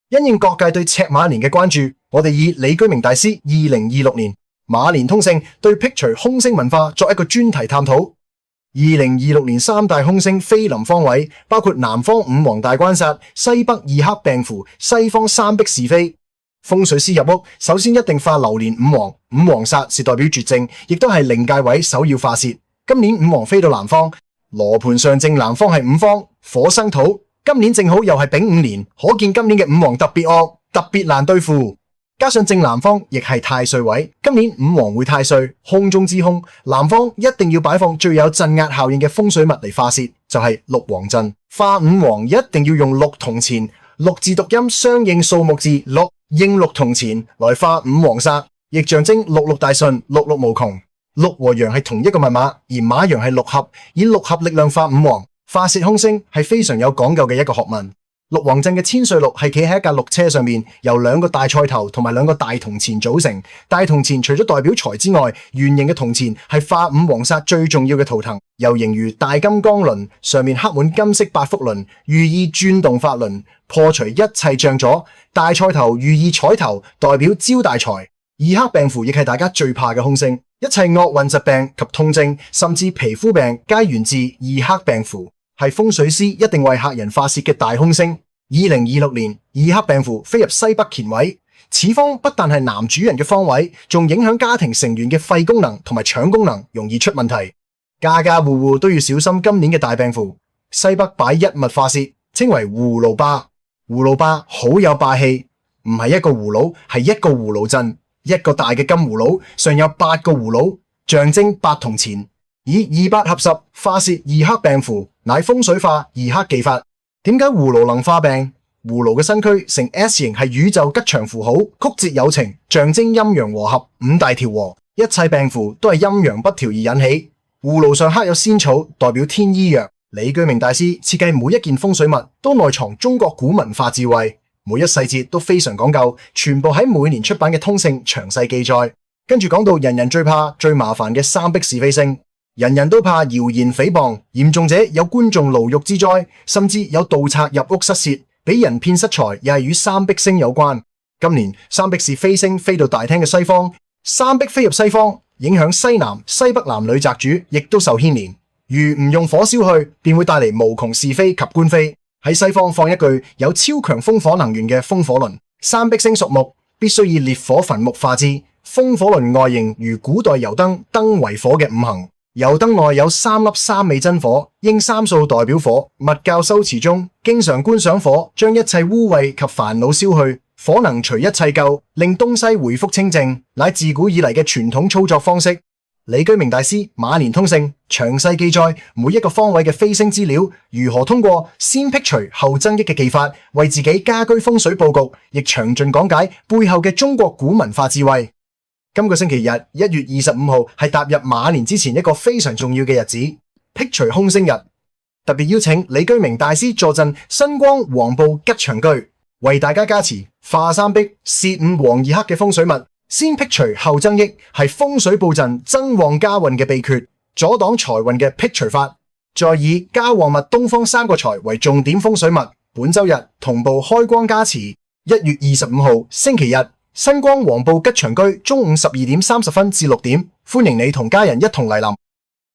因應各界對赤馬年嘅關注，我哋以李居明大師2026年馬年通勝對辟除凶星文化作一個專題探討。2026年三大凶星飛臨方位包括南方五黃大關煞、西北二黑病符、西方三碧是非。風水師入屋首先一定化流年五黃，五黃煞是代表絕症，亦都係靈界位首要化泄。今年五黃飛到南方，羅盤上正南方係五方，火生土。今年正好又係丙午年，可見今年嘅五黃特別惡，特別難對付。加上正南方亦係太歲位，今年五黃會太歲，空中之空，南方一定要擺放最有鎮壓效應嘅風水物嚟化泄，就係六黃陣。化五黃一定要用六銅錢，六字讀音相應數目字六，應六銅錢來化五黃煞，亦象徵六六大順，六六無窮。六和羊係同一個密碼，而馬羊係六合，以六合力量化五黃。化泄凶星係非常有講究嘅一個學問。六黃陣嘅千歲六係企喺一架鹿車上面，由兩個大菜頭同埋兩個大銅錢組成。大銅錢除咗代表財之外，圓形嘅銅錢係化五黃煞最重要嘅圖騰，又形如大金剛輪，上面刻滿金色八福輪，寓意轉動法輪，破除一切障阻。大菜頭寓意彩頭，代表招大財。二黑病符亦係大家最怕嘅凶星，一切惡運疾病及痛症，甚至皮膚病，皆源自二黑病符。係風水師一定為客人化泄嘅大凶星。2026年二黑病符飛入西北乾位，此方不但係男主人嘅方位，仲影響家庭成員嘅肺功能同埋腸功能，容易出問題。家家戶戶都要小心今年嘅大病符。西北擺一物化泄，稱為葫蘆霸。葫蘆霸好有霸氣，唔係一個葫蘆，係一個葫蘆陣，一個大嘅金葫蘆，上有8個葫蘆，象徵8銅錢。以28合十化泄二黑病符，乃風水化二黑技法。點解葫蘆能化病？葫蘆嘅身軀呈 S 型係宇宙吉祥符號，曲折有情，象徵陰陽和合，五大調和。一切病符都係陰陽不調而引起。葫蘆上刻有仙草，代表天醫藥。李居明大師設計每一件風水物都內藏中國古文化智慧，每一細節都非常講究，全部喺每年出版嘅通勝詳細記載。跟住講到人人最怕、最麻煩嘅三碧是非星。人人都怕謠言誹謗，嚴重者有觀眾牢獄之災，甚至有盜賊入屋失竊，俾人騙失財，又係與三碧星有關。今年三碧是非星飛到大廳嘅西方，三碧飛入西方，影響西南、西北男女宅主，亦都受牽連。如唔用火燒去，便會帶嚟無窮是非及官非。喺西方放一具有超強風火能源嘅風火輪。三碧星屬木，必須以烈火焚木化之。風火輪外形如古代油燈，燈為火嘅五行。油燈內有3粒三味真火，應三數代表火。密教修持中，經常觀賞火，將一切污穢及煩惱燒去。火能除一切垢，令東西回復清淨，乃自古以嚟嘅傳統操作方式。李居明大師馬年通勝詳細記載每一個方位嘅飛星資料，如何通過先辟除後增益嘅技法，為自己家居風水佈局，亦詳盡講解背後嘅中國古文化智慧。今個星期日1月25號係踏入馬年之前一個非常重要嘅日子，辟除凶星日。特別邀請李居明大師坐鎮新光黃埔吉祥居，為大家加持化三碧、泄五黃二黑嘅風水物，先辟除後增益，係風水佈陣增旺家運嘅秘訣，阻擋財運嘅辟除法。再以家旺物東方三個財為重點風水物，本周日同步開光加持。1月25號星期日，新光黃埔吉祥居中午12點30分至6點，歡迎你同家人一同蒞臨。